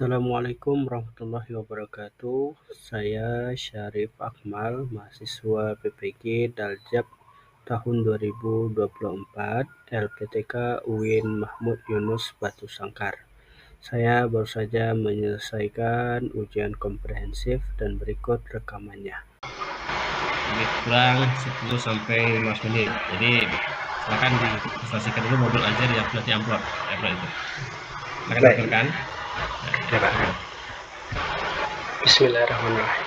Assalamualaikum warahmatullahi wabarakatuh. Saya Syarif Akmal, mahasiswa PPG Daljab tahun 2024, LPTK UIN Mahmud Yunus Batu Sangkar. Saya baru saja menyelesaikan ujian komprehensif dan berikut rekamannya. Lebih kurang 10 sampai 15 menit. Jadi silakan diselesaikan dulu modul ajar yang nanti upload itu. Silakan lakukan. Bismillahirrahmanirrahim.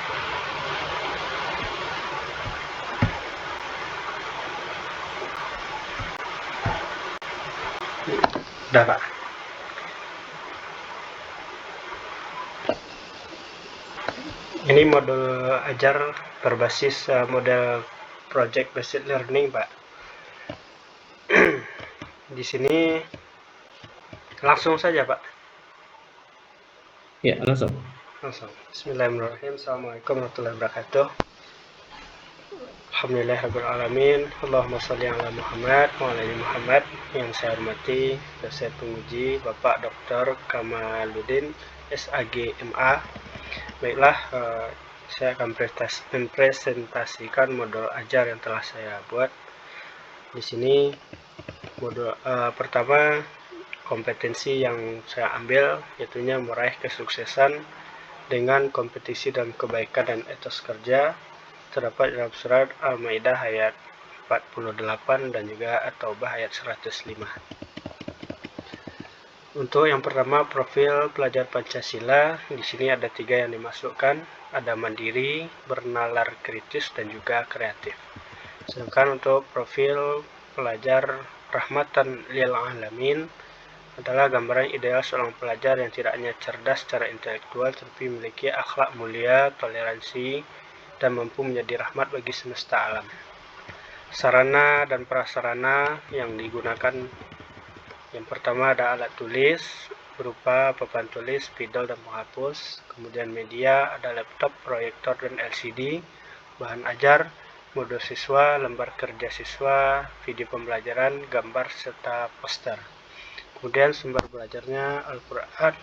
Udah, Pak. Ini modul ajar berbasis model project based learning, Pak. Di sini langsung saja, Pak. Ya, langsung. Bismillahirrahmanirrahim. Assalamualaikum warahmatullahi wabarakatuh. Alhamdulillahirrahmanirrahim. Allahumma sholli ala Muhammad wa ala ali Muhammad. Yang saya hormati dosen penguji Bapak Dr. Kamaluddin SAG MA. Baiklah, saya akan mempresentasikan modul ajar yang telah saya buat. Di sini modul pertama, kompetensi yang saya ambil yaitu meraih kesuksesan dengan kompetisi dan kebaikan dan etos kerja, terdapat dalam surat Al-Maidah ayat 48 dan juga At-Taubah ayat 105. Untuk yang pertama, profil pelajar Pancasila, di sini ada 3 yang dimasukkan, ada mandiri, bernalar kritis, dan juga kreatif. Sedangkan untuk profil pelajar Rahmatan lil Alamin adalah gambaran ideal seorang pelajar yang tidak hanya cerdas secara intelektual, tapi memiliki akhlak mulia, toleransi, dan mampu menjadi rahmat bagi semesta alam. Sarana dan prasarana yang digunakan, yang pertama ada alat tulis berupa papan tulis, spidol, dan penghapus. Kemudian media ada laptop, proyektor, dan LCD. Bahan ajar, modul siswa, lembar kerja siswa, video pembelajaran, gambar, serta poster. Kemudian sumber belajarnya Al-Quran,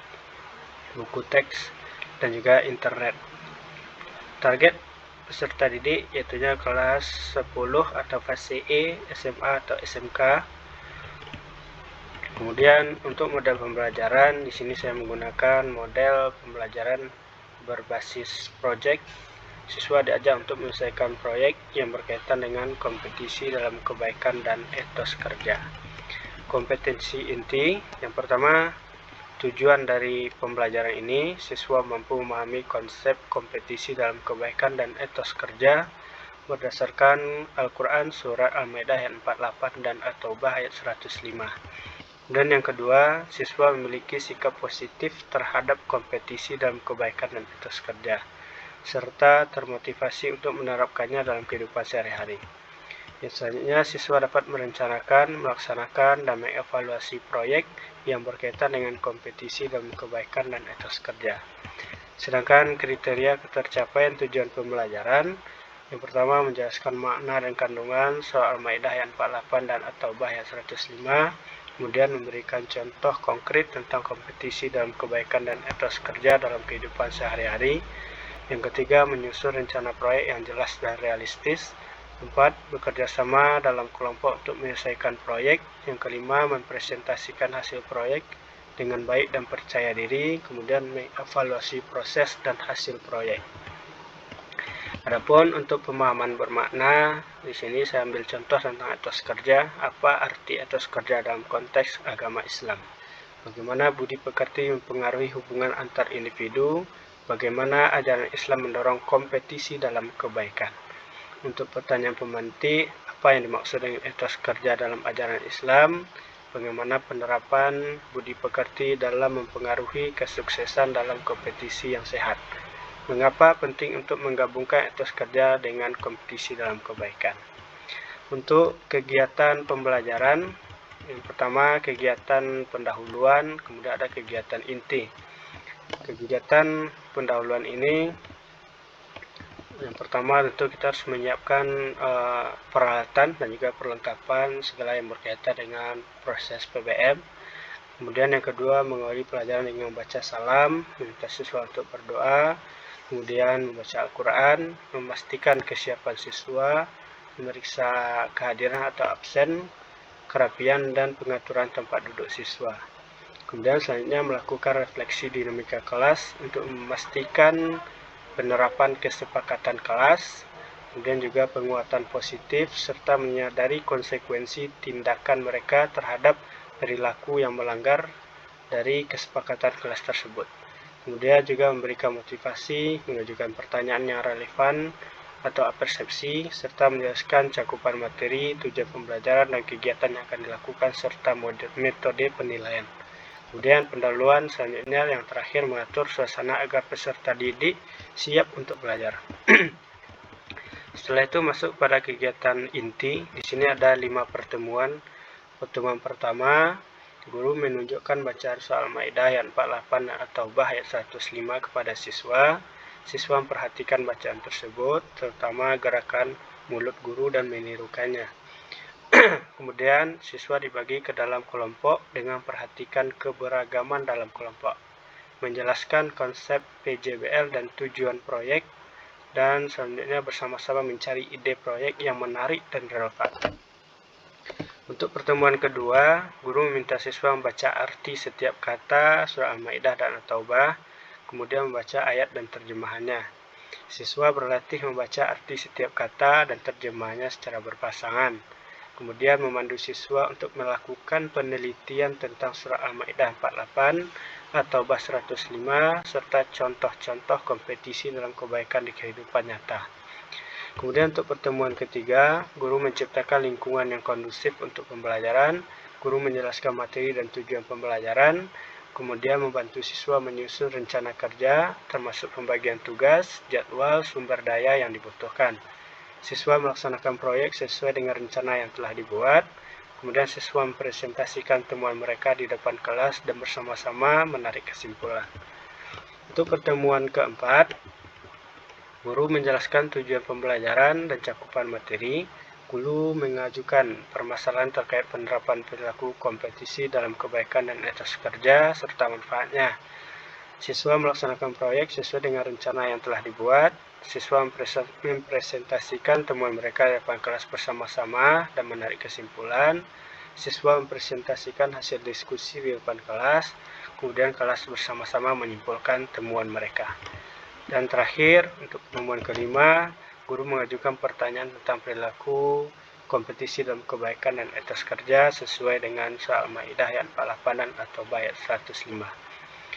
buku teks, dan juga internet. Target peserta didik yaitu kelas 10 atau fase E, SMA atau SMK. Kemudian untuk model pembelajaran, di sini saya menggunakan model pembelajaran berbasis project. Siswa diajak untuk menyelesaikan proyek yang berkaitan dengan kompetisi dalam kebaikan dan etos kerja. Kompetensi inti, yang pertama, tujuan dari pembelajaran ini, siswa mampu memahami konsep kompetisi dalam kebaikan dan etos kerja berdasarkan Al-Quran surat Al-Maidah ayat 48 dan At-Taubah ayat 105. Dan yang kedua, siswa memiliki sikap positif terhadap kompetisi dalam kebaikan dan etos kerja, serta termotivasi untuk menerapkannya dalam kehidupan sehari-hari. Yang selanjutnya, siswa dapat merencanakan, melaksanakan, dan mengevaluasi proyek yang berkaitan dengan kompetisi dalam kebaikan dan etos kerja. Sedangkan kriteria ketercapaian tujuan pembelajaran, yang pertama menjelaskan makna dan kandungan soal Al-Maidah ayat 48 dan At-Taubah ayat 105, kemudian memberikan contoh konkret tentang kompetisi dalam kebaikan dan etos kerja dalam kehidupan sehari-hari. Yang ketiga, menyusun rencana proyek yang jelas dan realistis. 4. Bekerja sama dalam kelompok untuk menyelesaikan proyek. Yang kelima, mempresentasikan hasil proyek dengan baik dan percaya diri, kemudian mengevaluasi proses dan hasil proyek. Adapun untuk pemahaman bermakna, di sini saya ambil contoh tentang etos kerja. Apa arti etos kerja dalam konteks agama Islam? Bagaimana budi pekerti mempengaruhi hubungan antar individu? Bagaimana ajaran Islam mendorong kompetisi dalam kebaikan? Untuk pertanyaan pemantik, apa yang dimaksud dengan etos kerja dalam ajaran Islam? Bagaimana penerapan budi pekerti dalam mempengaruhi kesuksesan dalam kompetisi yang sehat? Mengapa penting untuk menggabungkan etos kerja dengan kompetisi dalam kebaikan? Untuk kegiatan pembelajaran, yang pertama kegiatan pendahuluan, kemudian ada kegiatan inti. Kegiatan pendahuluan ini, yang pertama tentu kita harus menyiapkan peralatan dan juga perlengkapan segala yang berkaitan dengan proses PBM. Kemudian yang kedua, mengawali pelajaran dengan membaca salam, meminta siswa untuk berdoa, kemudian membaca Al-Quran, memastikan kesiapan siswa, memeriksa kehadiran atau absen, kerapian, dan pengaturan tempat duduk siswa. Kemudian selanjutnya melakukan refleksi dinamika kelas untuk memastikan penerapan kesepakatan kelas, kemudian juga penguatan positif, serta menyadari konsekuensi tindakan mereka terhadap perilaku yang melanggar dari kesepakatan kelas tersebut. Kemudian juga memberikan motivasi, mengajukan pertanyaan yang relevan atau persepsi, serta menjelaskan cakupan materi, tujuan pembelajaran, dan kegiatan yang akan dilakukan, serta metode penilaian. Kemudian pendahuluan selanjutnya yang terakhir, mengatur suasana agar peserta didik siap untuk belajar. Setelah itu masuk pada kegiatan inti. Di sini ada 5 pertemuan. Pertemuan pertama, guru menunjukkan bacaan soal Maidah ayat 48 atau Taubah ayat 105 kepada siswa. Siswa memperhatikan bacaan tersebut, terutama gerakan mulut guru dan menirukannya. Kemudian siswa dibagi ke dalam kelompok dengan perhatikan keberagaman dalam kelompok, menjelaskan konsep PJBL dan tujuan proyek, dan selanjutnya bersama-sama mencari ide proyek yang menarik dan relevan. Untuk pertemuan kedua, guru meminta siswa membaca arti setiap kata surah Al-Maidah dan At-Taubah, kemudian membaca ayat dan terjemahannya. Siswa berlatih membaca arti setiap kata dan terjemahannya secara berpasangan. Kemudian memandu siswa untuk melakukan penelitian tentang surah Al-Maidah 48, At-Taubah 105, serta contoh-contoh kompetisi dalam kebaikan di kehidupan nyata. Kemudian untuk pertemuan ketiga, guru menciptakan lingkungan yang kondusif untuk pembelajaran, guru menjelaskan materi dan tujuan pembelajaran, kemudian membantu siswa menyusun rencana kerja, termasuk pembagian tugas, jadwal, sumber daya yang dibutuhkan. Siswa melaksanakan proyek sesuai dengan rencana yang telah dibuat, kemudian siswa mempresentasikan temuan mereka di depan kelas dan bersama-sama menarik kesimpulan. Untuk pertemuan keempat, guru menjelaskan tujuan pembelajaran dan cakupan materi. Guru mengajukan permasalahan terkait penerapan perilaku kompetisi dalam kebaikan dan etos kerja serta manfaatnya. Siswa melaksanakan proyek sesuai dengan rencana yang telah dibuat. Siswa mempresentasikan temuan mereka di depan kelas bersama-sama dan menarik kesimpulan. Siswa mempresentasikan hasil diskusi di depan kelas, kemudian kelas bersama-sama menyimpulkan temuan mereka. Dan terakhir, untuk pertemuan kelima, guru mengajukan pertanyaan tentang perilaku kompetisi dalam kebaikan dan etos kerja sesuai dengan surah Al-Maidah ayat 48 dan atau ayat 105.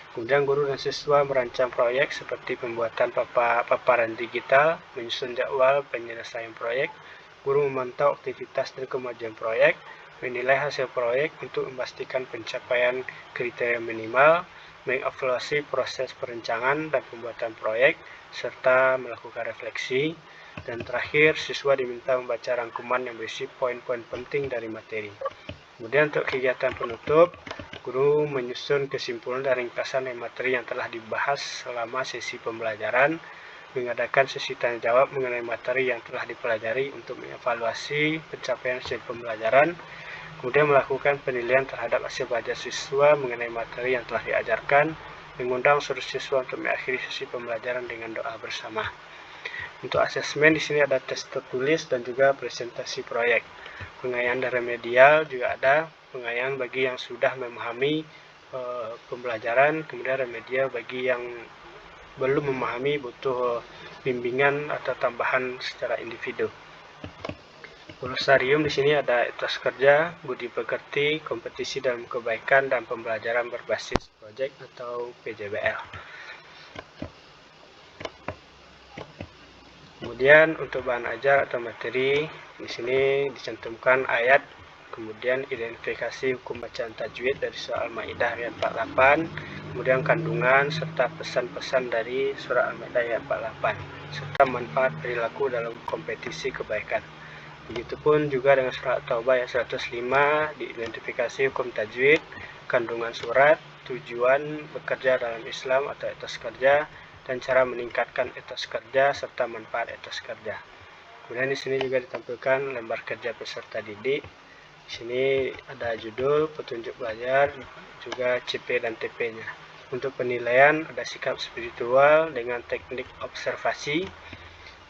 Kemudian guru dan siswa merancang proyek seperti pembuatan paparan digital, menyusun jadwal penyelesaian proyek. Guru memantau aktivitas dan kemajuan proyek, menilai hasil proyek untuk memastikan pencapaian kriteria minimal, mengevaluasi proses perencanaan dan pembuatan proyek, serta melakukan refleksi. Dan terakhir, siswa diminta membaca rangkuman yang berisi poin-poin penting dari materi. Kemudian untuk kegiatan penutup, guru menyusun kesimpulan dan ringkasan dari materi yang telah dibahas selama sesi pembelajaran, mengadakan sesi tanya jawab mengenai materi yang telah dipelajari untuk mengevaluasi pencapaian hasil pembelajaran, kemudian melakukan penilaian terhadap hasil belajar siswa mengenai materi yang telah diajarkan, mengundang seluruh siswa untuk mengakhiri sesi pembelajaran dengan doa bersama. Untuk asesmen di sini ada tes tertulis dan juga presentasi proyek. Pengayaan dan remedial juga ada, pengayaan bagi yang sudah memahami pembelajaran, kemudian remedial bagi yang belum memahami, butuh bimbingan atau tambahan secara individu. Glosarium di sini ada etos kerja, budi pekerti, kompetisi dalam kebaikan, dan pembelajaran berbasis proyek atau PJBL. Kemudian untuk bahan ajar atau materi, di sini dicantumkan ayat, kemudian identifikasi hukum bacaan tajwid dari surah Al-Maidah ayat 48, kemudian kandungan serta pesan-pesan dari surah Al-Maidah ayat 48, serta manfaat perilaku dalam kompetisi kebaikan. Begitupun juga dengan surah At-Taubah ayat 105, diidentifikasi hukum tajwid, kandungan surat, tujuan bekerja dalam Islam atau etos kerja, dan cara meningkatkan etos kerja serta manfaat etos kerja. Kemudian di sini juga ditampilkan lembar kerja peserta didik, Di sini ada judul, petunjuk belajar, juga CP dan TP-nya. Untuk penilaian ada sikap spiritual dengan teknik observasi,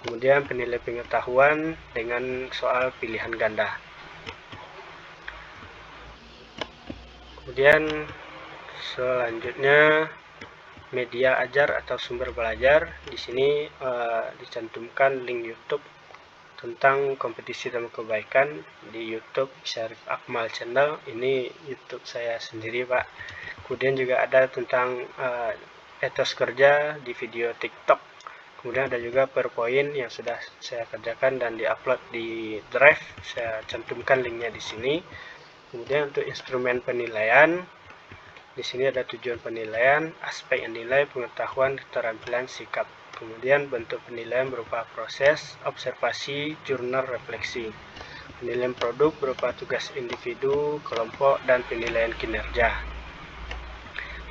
kemudian penilai pengetahuan dengan soal pilihan ganda. Kemudian selanjutnya media ajar atau sumber belajar. Di sini dicantumkan link YouTube tentang kompetisi dalam kebaikan di YouTube Syarif Akmal Channel. Ini YouTube saya sendiri, Pak. Kemudian juga ada tentang etos kerja di video TikTok. Kemudian ada juga PowerPoint yang sudah saya kerjakan dan diupload di Drive. Saya cantumkan linknya di sini. Kemudian untuk instrumen penilaian, di sini ada tujuan penilaian, aspek yang dinilai, pengetahuan, keterampilan, sikap. Kemudian bentuk penilaian berupa proses, observasi, jurnal, refleksi. Penilaian produk berupa tugas individu, kelompok, dan penilaian kinerja.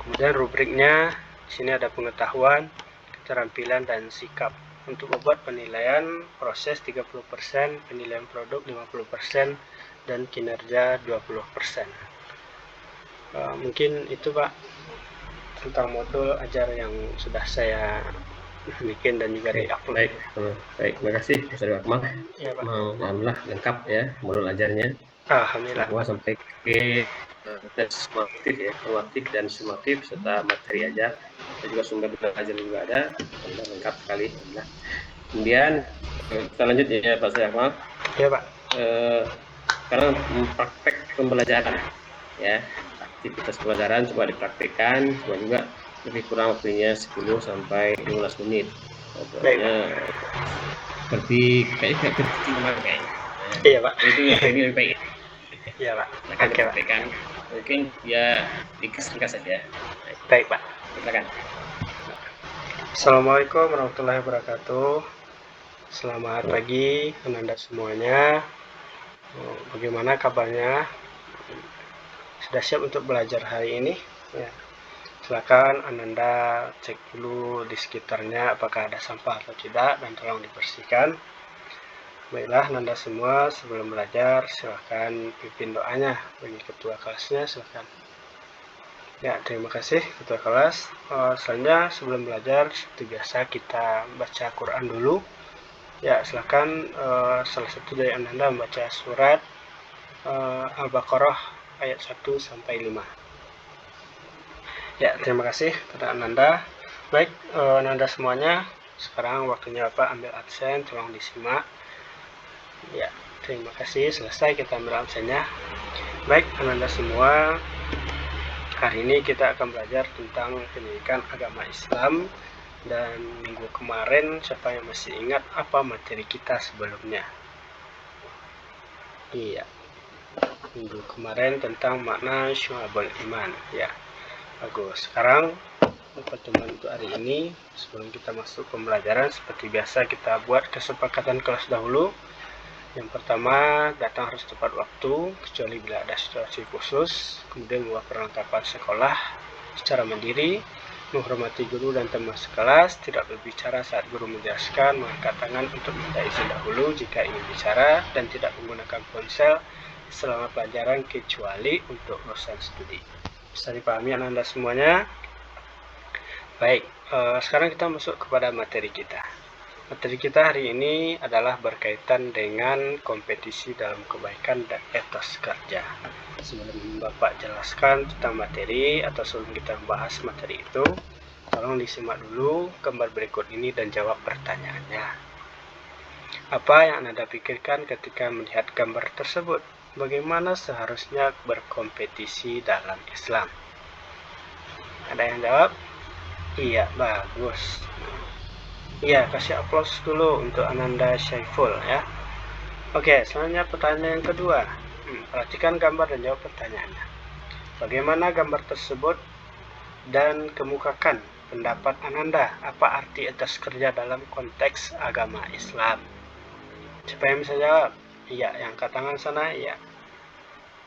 Kemudian rubriknya, di sini ada pengetahuan, keterampilan, dan sikap. Untuk membuat penilaian, proses 30%, penilaian produk 50%, dan kinerja 20%. Mungkin itu, Pak, tentang modul ajar yang sudah saya bikin dan juga di-upload. Baik, terima kasih Mas Akmal. Ya, Pak. Alhamdulillah lengkap ya modul ajarnya. Alhamdulillah. Semua sampai ke tes formatif ya, formatif dan sumatif serta materi ajar. Dan juga sumber belajar juga ada. Alhamdulillah lengkap sekali. Alhamdulillah. Kemudian kita lanjut ya Pak Akmal. Ya, Pak. Sekarang praktek pembelajaran ya. Aktivitas pelajaran coba dipraktikkan, coba juga lebih kurang waktunya 10 sampai 15 menit. Pokoknya seperti kayaknya kayaknya. Iya, Pak. Itu lebih baik. Iya, Pak. Akan dipraktikkan. Mungkin ya ringkas saja. Baik, Pak. Silakan. Assalamualaikum warahmatullahi wabarakatuh. Selamat pagi Ananda semuanya. Bagaimana kabarnya? Sudah siap untuk belajar hari ini? Ya. Silakan Ananda cek dulu di sekitarnya apakah ada sampah atau tidak dan tolong dibersihkan. Baiklah Ananda semua, sebelum belajar silakan pimpin doanya bagi ketua kelasnya, silakan. Ya, terima kasih ketua kelas. Selanjutnya sebelum belajar seperti biasa kita baca Quran dulu. Ya, silakan salah satu dari Ananda membaca surat Al-Baqarah ayat 1 sampai 5. Ya, terima kasih kepada Ananda. Baik, Ananda semuanya, sekarang waktunya Bapak ambil absen, tolong disimak. Ya, terima kasih. Selesai kita ambil absennya. Baik, Ananda semua, hari ini kita akan belajar tentang pendidikan agama Islam. Dan minggu kemarin, siapa yang masih ingat apa materi kita sebelumnya? Iya, minggu kemarin tentang makna syu'abul iman. Ya, bagus. Sekarang pertemuan untuk hari ini, sebelum kita masuk pembelajaran, seperti biasa kita buat kesepakatan kelas dahulu. Yang pertama, datang harus tepat waktu, kecuali bila ada situasi khusus. Kemudian membawa perlengkapan sekolah secara mandiri, menghormati guru dan teman sekelas, tidak berbicara saat guru menjelaskan, mengangkat tangan untuk minta izin dahulu jika ingin bicara, dan tidak menggunakan ponsel selama pelajaran kecuali untuk urusan studi. Bisa dipahami Anda semuanya? Baik, sekarang kita masuk kepada materi kita. Materi kita hari ini adalah berkaitan dengan kompetisi dalam kebaikan dan etos kerja. Sebelum Bapak jelaskan tentang materi atau sebelum kita membahas materi itu, tolong disimak dulu gambar berikut ini dan jawab pertanyaannya. Apa yang Anda pikirkan ketika melihat gambar tersebut? Bagaimana seharusnya berkompetisi dalam Islam? Ada yang jawab? Iya, bagus. Iya, kasih aplaus dulu untuk Ananda Syaiful ya. Oke, selanjutnya pertanyaan yang kedua. Perhatikan gambar dan jawab pertanyaannya. Bagaimana gambar tersebut dan kemukakan pendapat Ananda? Apa arti etos kerja dalam konteks agama Islam? Siapa yang bisa jawab? Iya, yang angkat tangan sana, iya.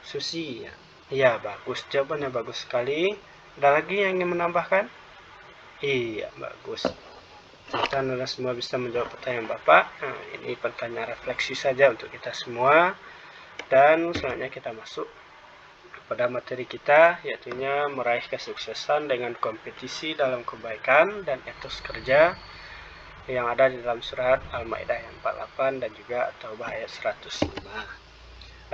Susi, ya. Iya, bagus. Jawabannya bagus sekali. Ada lagi yang ingin menambahkan? Iya, bagus. Kita Anda semua bisa menjawab pertanyaan Bapak. Nah, ini pertanyaan refleksi saja untuk kita semua. Dan selanjutnya kita masuk pada materi kita, yaitu meraih kesuksesan dengan kompetisi dalam kebaikan dan etos kerja yang ada di dalam surat Al-Maidah yang 48 dan juga Taubah ayat 105.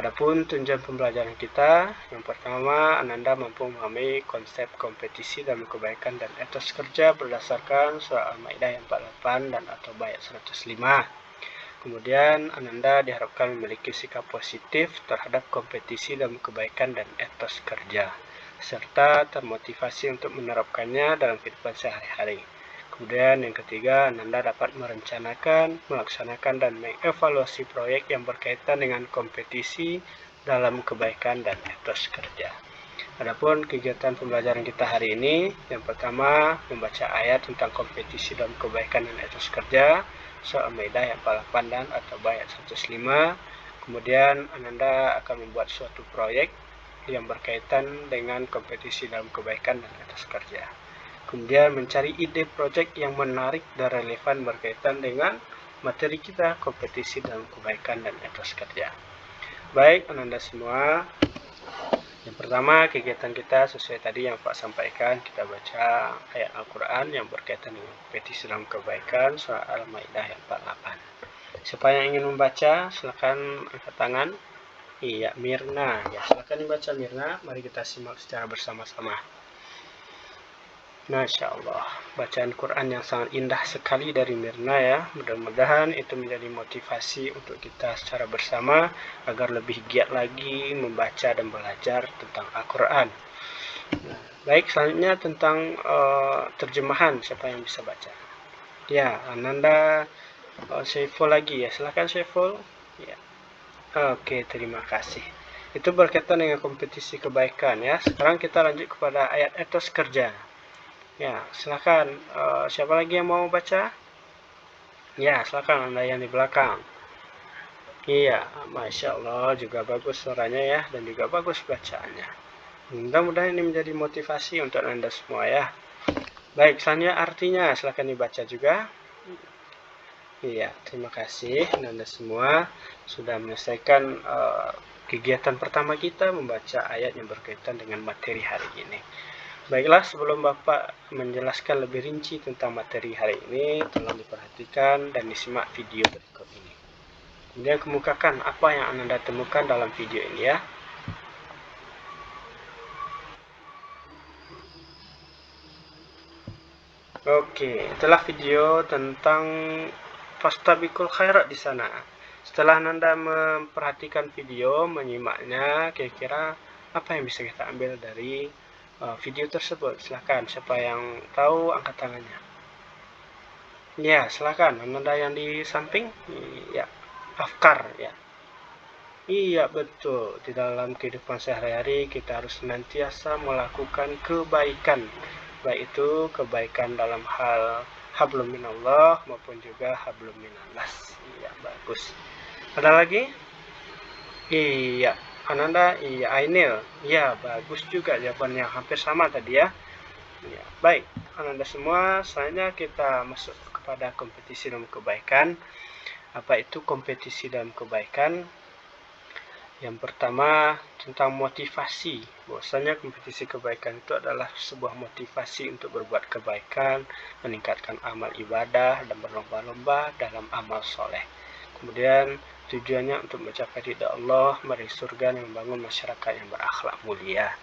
Adapun tujuan pembelajaran kita, yang pertama, Ananda mampu memahami konsep kompetisi dalam kebaikan dan etos kerja berdasarkan surah Al-Maidah yang 48 dan At-Taubah ayat 105. Kemudian, Ananda diharapkan memiliki sikap positif terhadap kompetisi dalam kebaikan dan etos kerja, serta termotivasi untuk menerapkannya dalam kehidupan sehari-hari. Kemudian yang ketiga, Ananda dapat merencanakan, melaksanakan, dan mengevaluasi proyek yang berkaitan dengan kompetisi dalam kebaikan dan etos kerja. Adapun kegiatan pembelajaran kita hari ini, yang pertama membaca ayat tentang kompetisi dalam kebaikan dan etos kerja, surah Al-Maidah yang 48 dan At-Taubah ayat 105. Kemudian Ananda akan membuat suatu proyek yang berkaitan dengan kompetisi dalam kebaikan dan etos kerja. Kemudian mencari ide proyek yang menarik dan relevan berkaitan dengan materi kita, kompetisi dalam kebaikan dan etos kerja. Baik, Ananda semua. Yang pertama, kegiatan kita sesuai tadi yang Pak sampaikan, kita baca ayat Al-Quran yang berkaitan dengan kompetisi dalam kebaikan, surah Al-Maidah yang 48. Siapa yang ingin membaca, silakan angkat tangan. Iya, Mirna. Ya, silakan dibaca Mirna. Mari kita simak secara bersama-sama. Masya Allah, bacaan Quran yang sangat indah sekali dari Mirna ya. Mudah-mudahan itu menjadi motivasi untuk kita secara bersama agar lebih giat lagi membaca dan belajar tentang Al-Quran. Nah, baik, selanjutnya tentang terjemahan, siapa yang bisa baca? Ya, Ananda Syaiful lagi ya, silakan Syaiful. Ya. Oke, terima kasih. Itu berkaitan dengan kompetisi kebaikan ya. Sekarang kita lanjut kepada ayat etos kerja. Ya, silakan. Siapa lagi yang mau baca? Ya, silakan Anda yang di belakang. Iya, Masya Allah, juga bagus suaranya ya, dan juga bagus bacaannya. Mudah-mudahan ini menjadi motivasi untuk Anda semua ya. Baik, selanjutnya artinya, silakan dibaca juga. Iya, terima kasih Anda semua sudah menyelesaikan kegiatan pertama kita membaca ayat yang berkaitan dengan materi hari ini. Baiklah, sebelum Bapak menjelaskan lebih rinci tentang materi hari ini, tolong diperhatikan dan disimak video berikut ini. Kemudian kemukakan apa yang Anda temukan dalam video ini ya. Oke, itulah video tentang fastabiqul khairat di sana. Setelah Anda memperhatikan video, menyimaknya, kira-kira apa yang bisa kita ambil dari video tersebut? Silakan, siapa yang tahu angkat tangannya. Ya, silakan. Anda yang di samping, ya, afkar ya. Iya, betul. Di dalam kehidupan sehari-hari kita harus senantiasa melakukan kebaikan, baik itu kebaikan dalam hal hablum minallah maupun juga hablum minannas. Iya, bagus. Ada lagi? Iya. Ananda, iya, Ainil. Iya, bagus juga jawabannya, hampir sama tadi ya. Ya, baik, Ananda semua, selanjutnya kita masuk kepada kompetisi dalam kebaikan. Apa itu kompetisi dalam kebaikan? Yang pertama, tentang motivasi. Bahwasanya kompetisi kebaikan itu adalah sebuah motivasi untuk berbuat kebaikan, meningkatkan amal ibadah, dan berlomba-lomba dalam amal soleh. Kemudian tujuannya untuk mencapai ridha Allah, meraih surga, dan membangun masyarakat yang berakhlak mulia.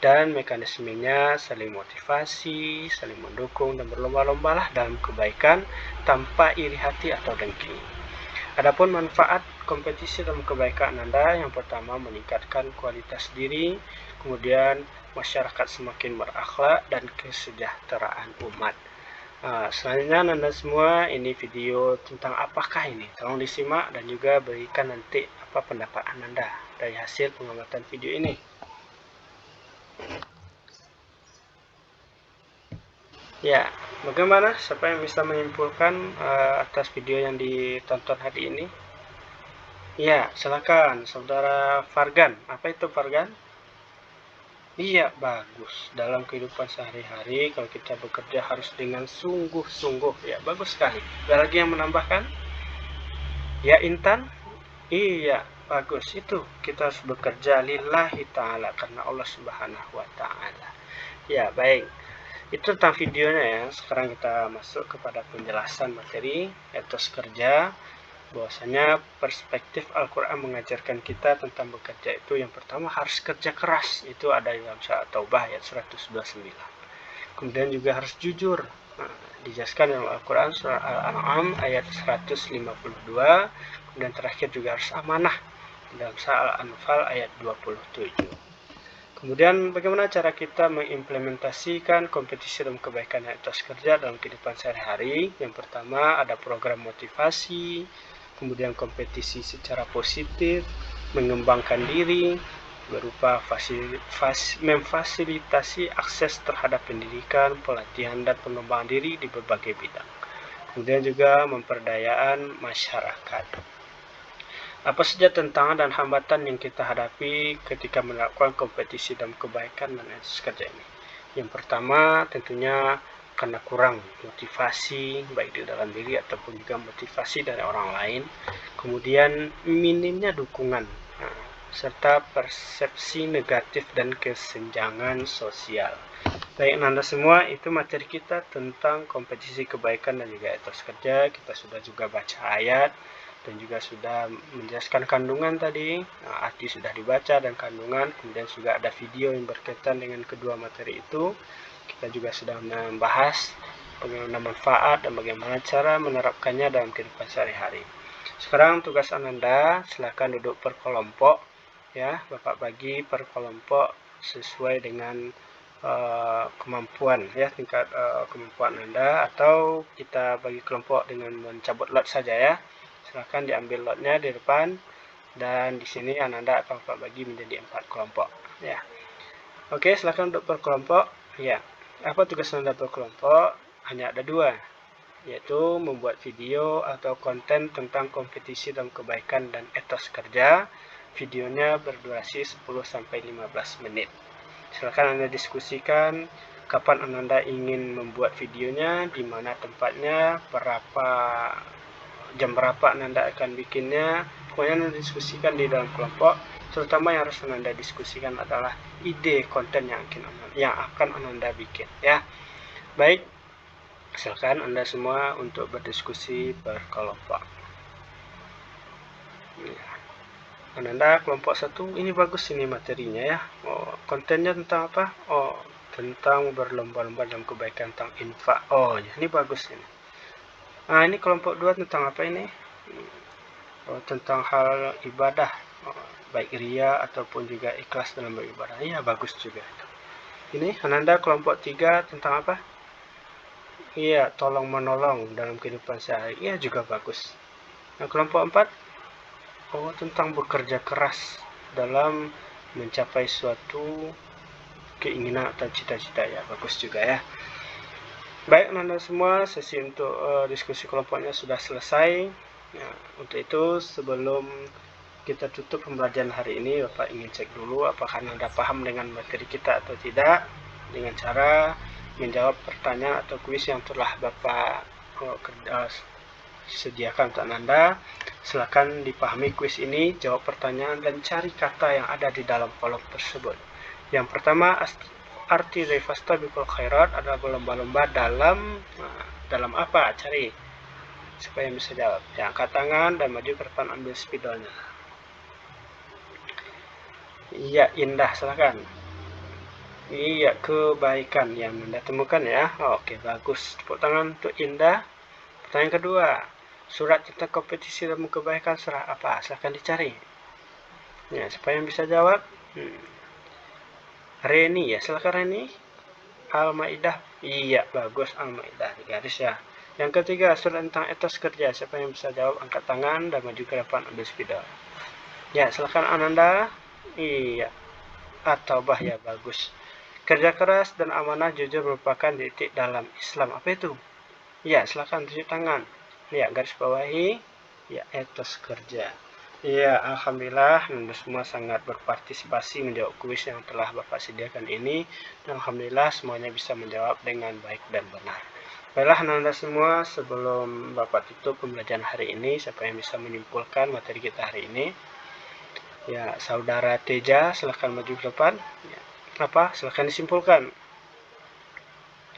Dan mekanismenya saling motivasi, saling mendukung, dan berlomba-lombalah dalam kebaikan tanpa iri hati atau dengki. Adapun manfaat kompetisi dalam kebaikan Anda, yang pertama meningkatkan kualitas diri, kemudian masyarakat semakin berakhlak, dan kesejahteraan umat. Selanjutnya Anda semua, ini video tentang apakah ini? Tolong disimak dan juga berikan nanti apa pendapat Anda dari hasil pengamatan video ini. Ya, bagaimana? Siapa yang bisa menyimpulkan atas video yang ditonton hari ini? Ya, silakan, Saudara Fargan. Apa itu Fargan? Iya, bagus. Dalam kehidupan sehari-hari, kalau kita bekerja harus dengan sungguh-sungguh. Ya, bagus sekali. Ada lagi yang menambahkan? Ya, Intan? Iya, bagus. Itu kita harus bekerja lillahi ta'ala, karena Allah subhanahu wa ta'ala. Ya, baik. Itu tentang videonya ya. Sekarang kita masuk kepada penjelasan materi etos kerja. Bahwasanya perspektif Al-Quran mengajarkan kita tentang bekerja itu yang pertama harus kerja keras. Itu ada di dalam surah At-Taubah ayat 129. Kemudian juga harus jujur. Nah, dijelaskan dalam Al-Quran surah Al-An'am ayat 152. Kemudian terakhir juga harus amanah dalam surah Al-Anfal ayat 27. Kemudian bagaimana cara kita mengimplementasikan kompetisi dalam kebaikan dan etos kerja dalam kehidupan sehari-hari? Yang pertama ada program motivasi, kemudian kompetisi secara positif, mengembangkan diri, berupa memfasilitasi akses terhadap pendidikan, pelatihan, dan pengembangan diri di berbagai bidang. Kemudian juga memperdayaan masyarakat. Apa saja tantangan dan hambatan yang kita hadapi ketika melakukan kompetisi dalam kebaikan dan etos kerja ini? Yang pertama tentunya karena kurang motivasi baik di dalam diri ataupun juga motivasi dari orang lain. Kemudian minimnya dukungan serta persepsi negatif dan kesenjangan sosial. Baik Anda semua, itu materi kita tentang kompetisi kebaikan dan juga etos kerja. Kita sudah juga baca ayat dan juga sudah menjelaskan kandungan tadi. Arti sudah dibaca dan kandungan. Kemudian juga ada video yang berkaitan dengan kedua materi itu. Kita juga sudah membahas bagaimana manfaat dan bagaimana cara menerapkannya dalam kehidupan sehari-hari. Sekarang tugas Ananda, silakan duduk per kelompok ya. Bapak bagi per kelompok sesuai dengan kemampuan ya, tingkat kemampuan Anda, atau kita bagi kelompok dengan mencabut lot saja ya. Silakan diambil lotnya di depan, dan di sini Ananda akan Bapak bagi menjadi 4 kelompok ya. Oke, silakan duduk per kelompok ya. Apa tugas Anda per kelompok? Hanya ada 2, yaitu membuat video atau konten tentang kompetisi dalam kebaikan dan etos kerja. Videonya berdurasi 10-15 menit. Silakan Anda diskusikan kapan Anda ingin membuat videonya, di mana tempatnya, jam berapa Anda akan bikinnya. Pokoknya Anda diskusikan di dalam kelompok. Terutama yang harus Anda diskusikan adalah ide konten yang akan Anda bikin ya. Baik, silakan Anda semua untuk berdiskusi berkelompok ya. Anda kelompok 1, ini bagus ini materinya ya. Kontennya tentang apa? Tentang berlomba-lomba dalam kebaikan, tentang infak. Ini bagus ini. Ini kelompok 2 tentang apa ini? Tentang hal ibadah, baik ria ataupun juga ikhlas dalam beribadah. Iya, bagus juga itu. Ini Ananda kelompok 3 tentang apa? Iya, tolong menolong dalam kehidupan sehari. Iya, juga bagus. Nah, kelompok 4 tentang bekerja keras dalam mencapai suatu keinginan atau cita-cita ya, bagus juga ya. Baik Anda semua, sesi untuk diskusi kelompoknya sudah selesai. Untuk itu sebelum kita tutup pembelajaran hari ini, Bapak ingin cek dulu apakah Anda paham dengan materi kita atau tidak, dengan cara menjawab pertanyaan atau kuis yang telah Bapak sediakan untuk Anda. Silakan dipahami kuis ini, jawab pertanyaan dan cari kata yang ada di dalam kolom tersebut. Yang pertama, arti dari fastabiqul khairat adalah berlomba-lomba dalam apa? Cari supaya bisa jawab. Ya, angkat tangan dan maju ke depan, ambil spidolnya. Iya, indah, silakan. Iya, kebaikan yang Anda temukan ya. Oke, bagus. Tepuk tangan untuk indah. Pertanyaan kedua, surat tentang kompetisi dalam kebaikan surah apa? Silakan dicari. Ya, supaya yang bisa jawab. Reni ya, silakan Reni. Al-Maidah. Iya, bagus, Al-Maidah di garis ya. Yang ketiga, surat tentang etos kerja. Siapa yang bisa jawab angkat tangan dan maju ke depan, ambil spidol. Ya, silakan Ananda. Iya, At-Taubah ya, bagus. Kerja keras dan amanah jujur merupakan titik dalam Islam. Apa itu? Ya, silakan tunjuk tangan. Ya, garis bawahi. Ya, etos kerja. Ya, alhamdulillah Anda semua sangat berpartisipasi menjawab kuis yang telah Bapak sediakan ini. Dan alhamdulillah semuanya bisa menjawab dengan baik dan benar. Baiklah Anda semua, sebelum Bapak tutup pembelajaran hari ini, siapa yang bisa menyimpulkan materi kita hari ini? Ya, Saudara Teja, silahkan maju ke depan. Ya. Silahkan disimpulkan.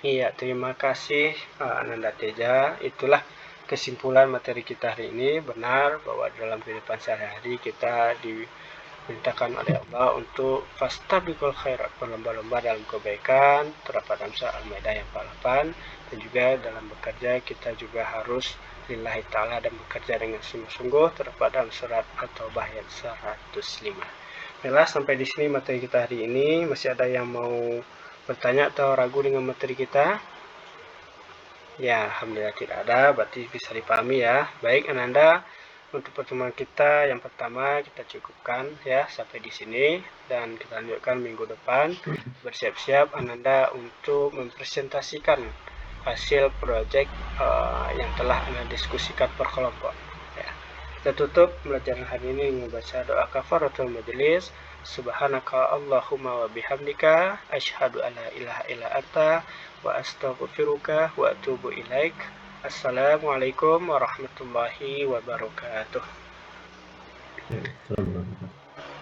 Iya, terima kasih Ananda Teja. Itulah kesimpulan materi kita hari ini. Benar bahwa dalam kehidupan sehari-hari kita dimintakan oleh Allah untuk fastabiqul khairat, berlomba-lomba dalam kebaikan, terdapat dalam surah Al-Maidah yang 48, dan juga dalam bekerja kita juga harus lillahi ta'ala dan bekerja dengan sungguh-sungguh, terdapat dalam surat At-Taubah ayat 105. Baiklah, sampai di sini materi kita hari ini. Masih ada yang mau bertanya atau ragu dengan materi kita? Ya, alhamdulillah tidak ada, berarti bisa dipahami ya. Baik, Ananda, untuk pertemuan kita yang pertama kita cukupkan ya sampai di sini, dan kita lanjutkan minggu depan. Bersiap-siap Ananda untuk mempresentasikan hasil proyek yang telah Anda diskusikan per kelompok. Ya. Kita tutup pembelajaran hari ini membaca doa kafaratul majelis. Subhanaka Allahumma wa bihamdika asyhadu an la ilaha illa anta wa astaghfiruka wa atubu ilaik. Assalamualaikum warahmatullahi wabarakatuh.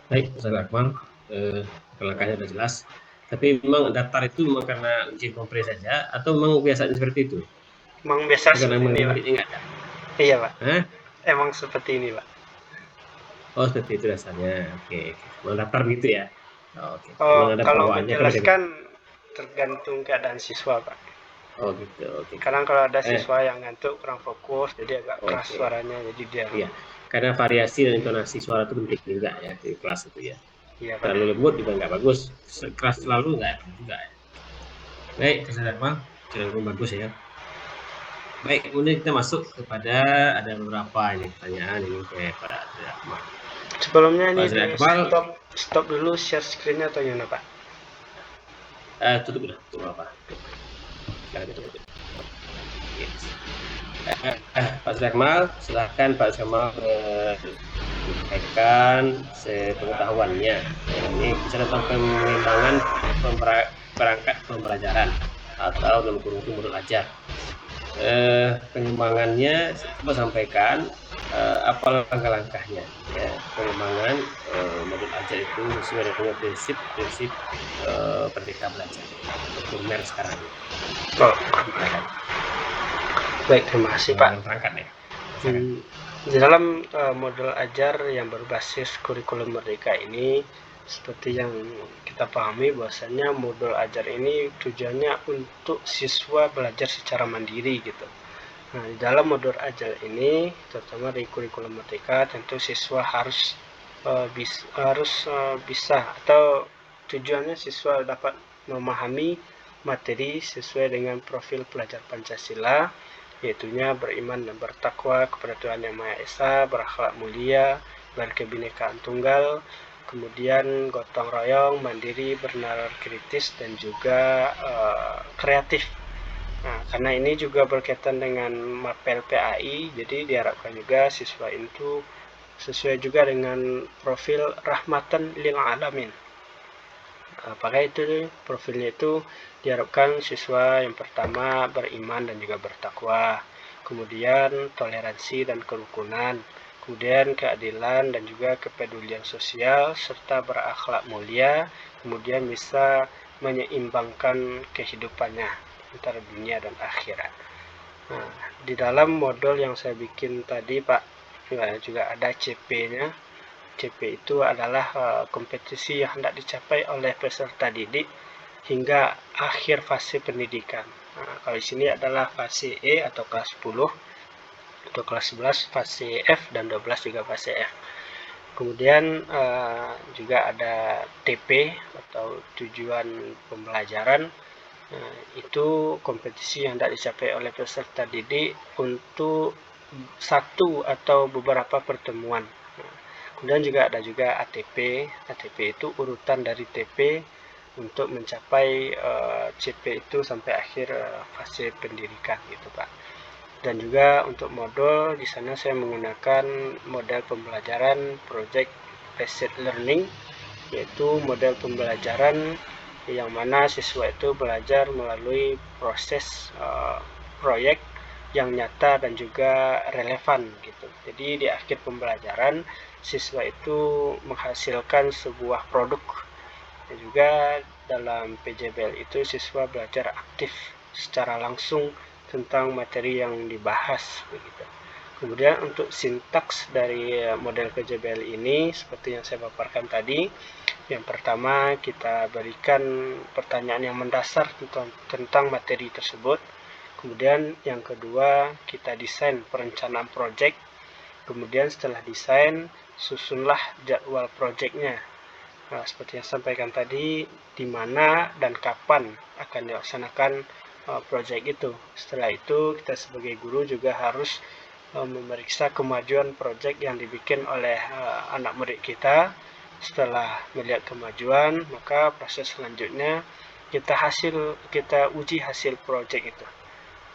Baik, Ustaz Akmal, langkahnya sudah jelas. Tapi memang daftar itu memang karena uji kompres saja atau memang biasanya seperti itu? Memang biasa Karena seperti ini, Pak. enggak ada. Iya, Pak. Hah? Emang seperti ini, Pak. Oh, seperti itu dasarnya. Oke. Memang daftar gitu ya. Oke. Oh, ada kalau bawaannya menjelaskan tergantung keadaan siswa, Pak. Oh gitu. Oke. Kadang kalau ada siswa yang ngantuk kurang fokus, jadi agak keras Oke. suaranya, jadi dia. Iya. Karena variasi dan intonasi suara itu penting juga ya di kelas itu ya. Iya, Pak. Terlalu lembut juga nggak bagus. Keras terlalu nggak juga ya. Baik, Ustaz Akmal, cukup bagus ya. Baik, kemudian kita masuk kepada ada beberapa ini pertanyaan ini kayak Pak Akmal. Sebelumnya ini Akmal, stop dulu share screen-nya atau gimana, Pak? Tutup udah, tutup apa? Jangan ditutup. Yes. Pak Akmal, silakan Pak Akmal menyampaikan sepengetahuannya. Ini bisa tentang pengembangan perangkat pembelajaran atau dalam kurung itu modul ajar. Pengembangannya coba sampaikan apa langkah-langkahnya ya, pengembangan modul ajar itu sesuai dengan prinsip Merdeka Belajar primer sekarang. Baik, terima kasih Pak. Perangkat ya. Di dalam modul ajar yang berbasis kurikulum Merdeka ini, seperti yang kita pahami bahwasanya modul ajar ini tujuannya untuk siswa belajar secara mandiri gitu. Nah, di dalam modul ajar ini, terutama di kurikulum Merdeka, tentu siswa harus bisa atau tujuannya siswa dapat memahami materi sesuai dengan profil pelajar Pancasila, yaitunya beriman dan bertakwa kepada Tuhan Yang Maha Esa, berakhlak mulia, berkebinekaan tunggal, kemudian gotong royong, mandiri, bernalar kritis, dan juga kreatif. Nah, karena ini juga berkaitan dengan mapel PAI, jadi diharapkan juga siswa itu sesuai juga dengan profil rahmatan lil alamin. Apakah itu profilnya itu diharapkan siswa yang pertama beriman dan juga bertakwa, kemudian toleransi dan kerukunan, kemudian keadilan dan juga kepedulian sosial, serta berakhlak mulia, kemudian bisa menyeimbangkan kehidupannya antara dunia dan akhirat. Nah, di dalam modul yang saya bikin tadi Pak, juga ada CP-nya. CP itu adalah kompetisi yang hendak dicapai oleh peserta didik hingga akhir fase pendidikan. Nah, kalau di sini adalah fase E atau kelas 10, atau kelas 11 fase F, dan 12 juga fase F. Kemudian juga ada TP atau tujuan pembelajaran. Nah, itu kompetisi yang hendak dicapai oleh peserta didik untuk satu atau beberapa pertemuan. Kemudian juga ada juga ATP. ATP itu urutan dari TP untuk mencapai CP itu sampai akhir fase pendidikan gitu Pak. Dan juga untuk modul di sana saya menggunakan model pembelajaran project based learning, yaitu model pembelajaran yang mana siswa itu belajar melalui proses proyek yang nyata dan juga relevan gitu. Jadi di akhir pembelajaran siswa itu menghasilkan sebuah produk. Dan juga dalam PJBL itu siswa belajar aktif secara langsung tentang materi yang dibahas begitu. Kemudian untuk sintaks dari model PJBL ini seperti yang saya paparkan tadi, yang pertama kita berikan pertanyaan yang mendasar tentang materi tersebut. Kemudian yang kedua kita desain perencanaan proyek. Kemudian setelah desain susunlah jadwal proyeknya. Nah, seperti yang sampaikan tadi, di mana dan kapan akan dilaksanakan proyek itu. Setelah itu, kita sebagai guru juga harus memeriksa kemajuan proyek yang dibikin oleh anak murid kita. Setelah melihat kemajuan, maka proses selanjutnya kita uji hasil proyek itu.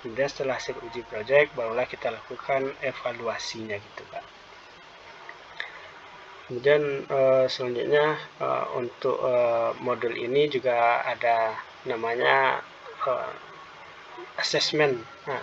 Kemudian setelah hasil uji proyek, barulah kita lakukan evaluasinya gitu, Pak. Kemudian selanjutnya untuk modul ini juga ada namanya asesmen. Nah,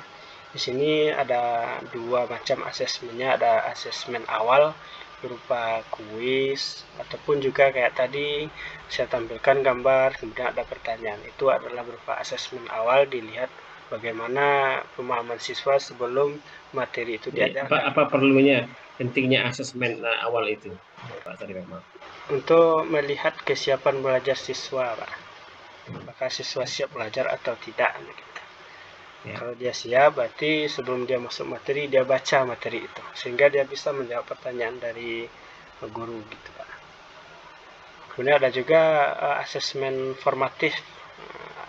di sini ada dua macam asesmennya, ada asesmen awal berupa kuis ataupun juga kayak tadi saya tampilkan gambar, kemudian ada pertanyaan. Itu adalah berupa asesmen awal, dilihat bagaimana pemahaman siswa sebelum materi itu diajarkan. Apa perlunya pentingnya asesmen awal itu, Pak Sarif? Untuk melihat kesiapan belajar siswa, Pak. Apakah siswa siap belajar atau tidak gitu. Ya. Kalau dia siap, berarti sebelum dia masuk materi, dia baca materi itu, sehingga dia bisa menjawab pertanyaan dari guru gitu, Pak. Kemudian ada juga asesmen formatif.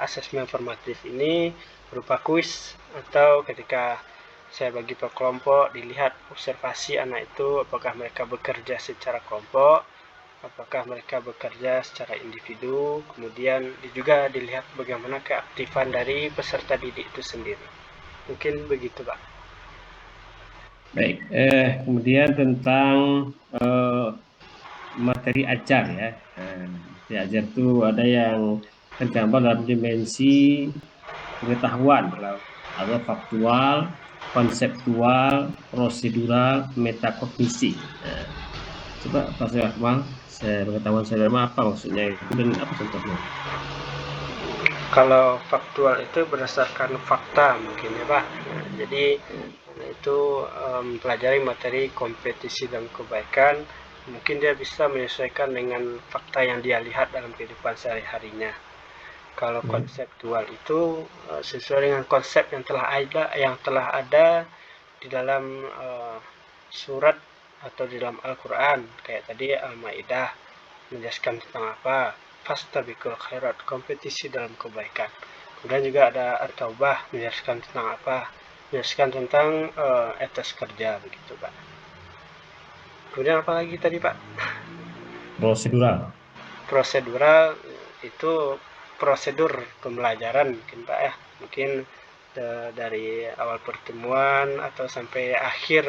Asesmen formatif ini berupa kuis, atau ketika saya bagi per kelompok, dilihat observasi anak itu, apakah mereka bekerja secara kelompok, apakah mereka bekerja secara individu, kemudian juga dilihat bagaimana keaktifan dari peserta didik itu sendiri. Mungkin begitu, Pak. Baik, kemudian tentang materi ajar ya. Materi ajar itu ada yang tergambar dalam dimensi pengetahuan, ada faktual, konseptual, prosedural, metakognisi. Coba Pak Akmal, pengetahuan saya apa maksudnya itu dan apa contohnya? Kalau faktual itu berdasarkan fakta mungkin ya, Pak. Jadi itu mempelajari materi kompetisi dan kebaikan, mungkin dia bisa menyesuaikan dengan fakta yang dia lihat dalam kehidupan sehari-harinya. Kalau konseptual itu sesuai dengan konsep yang telah ada di dalam surat atau di dalam Al-Quran, kayak tadi Al-Maidah menjelaskan tentang apa, fastabiqul khairat, kompetisi dalam kebaikan. Kemudian juga ada At-Taubah menjelaskan tentang apa, menjelaskan tentang etos kerja begitu, Pak. Kemudian apa lagi tadi, Pak? Prosedural itu prosedur pembelajaran mungkin, Pak ya. Mungkin dari awal pertemuan atau sampai akhir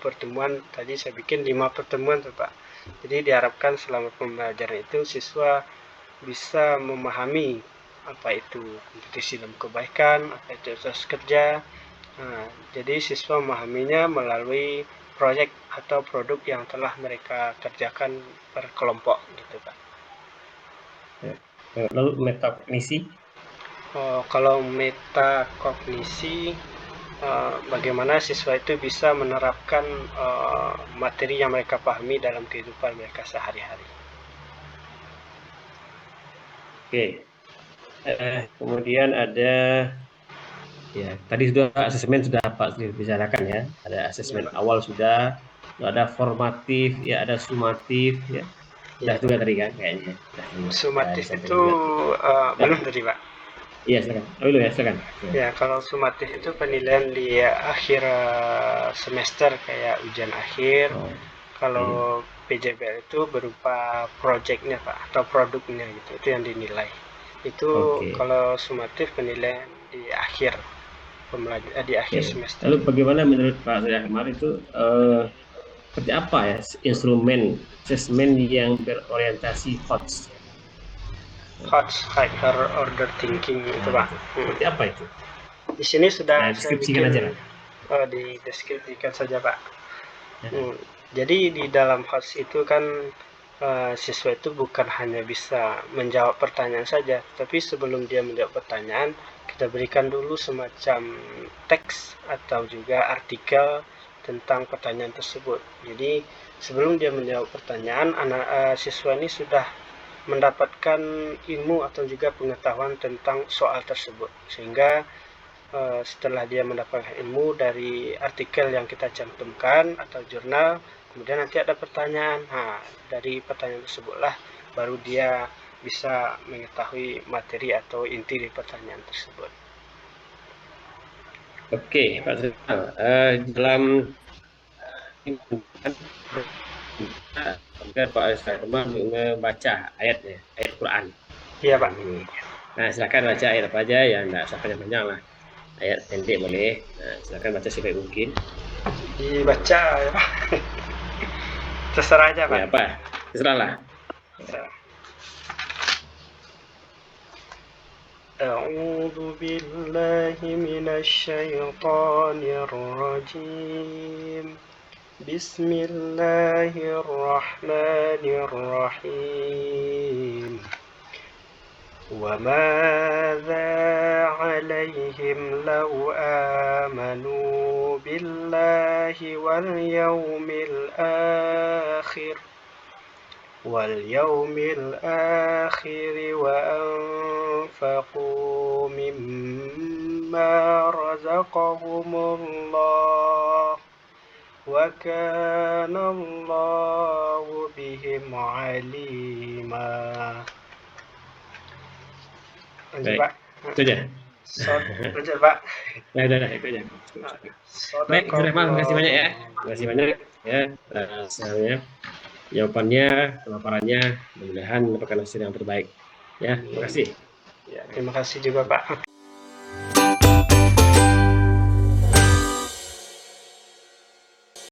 pertemuan, tadi saya bikin 5 pertemuan tuh, Pak. Jadi diharapkan selama pembelajaran itu siswa bisa memahami apa itu kompetisi dalam kebaikan, apa itu etos kerja. Nah, jadi siswa memahaminya melalui proyek atau produk yang telah mereka kerjakan per kelompok gitu, Pak. Lalu metakognisi? Kalau metakognisi, bagaimana siswa itu bisa menerapkan materi yang mereka pahami dalam kehidupan mereka sehari-hari. Oke. Kemudian ada ya tadi sudah asesmen sudah Pak bicarakan ya. Ada asesmen awal sudah, ada formatif, ya ada sumatif ya. Sudah juga tadi kan kayaknya. Sumatif itu belum tadi, Pak. Iya, silakan. Dulu ya, silakan. Ya, kalau sumatif itu penilaian di akhir semester kayak ujian akhir. Kalau PJBL itu berupa proyeknya, Pak, atau produknya gitu. Itu yang dinilai. Itu kalau sumatif penilaian di akhir di akhir semester. Lalu bagaimana menurut Pak Akmal itu seperti apa ya instrumen asesmen yang berorientasi HOTS? HOTS, higher order thinking itu, Pak. Seperti apa itu? Di sini sudah deskripsikan aja lah. dideskripsikan saja Pak. Jadi di dalam host itu kan siswa itu bukan hanya bisa menjawab pertanyaan saja, tapi sebelum dia menjawab pertanyaan, kita berikan dulu semacam teks atau juga artikel tentang pertanyaan tersebut. Jadi sebelum dia menjawab pertanyaan, siswa ini sudah mendapatkan ilmu atau juga pengetahuan tentang soal tersebut, sehingga setelah dia mendapatkan ilmu dari artikel yang kita cantumkan atau jurnal, kemudian nanti ada pertanyaan. Nah, dari pertanyaan tersebutlah baru dia bisa mengetahui materi atau inti dari pertanyaan tersebut. Oke, Pak Rizal, dalam Pak Rizal membaca ayatnya, ayat Quran. Iya Pak. Nah, silakan baca ayat apa aja yang nggak usah panjang-panjang lah. Ayat pendek boleh. Nah, silakan baca sebaik mungkin. Dibaca ya Pak. Terserah aja Pak. Ya, apa? Terserahlah. أعوذ بالله من الشيطان الرجيم بسم الله الرحمن الرحيم وماذا عليهم لو آمنوا بالله واليوم الآخر وأنفقوا مما رزقهم الله وكان الله بهم عليما. Lanjut Pak. Itu aja. Lanjut Pak. Ya udah itu aja. Baik, terima kasih banyak ya. Terima kasih banyak ya. Misalnya jawabannya, pemaparannya, mudah-mudahan mendapatkan hasil yang terbaik. Ya, terima kasih. Ya, terima kasih juga Pak.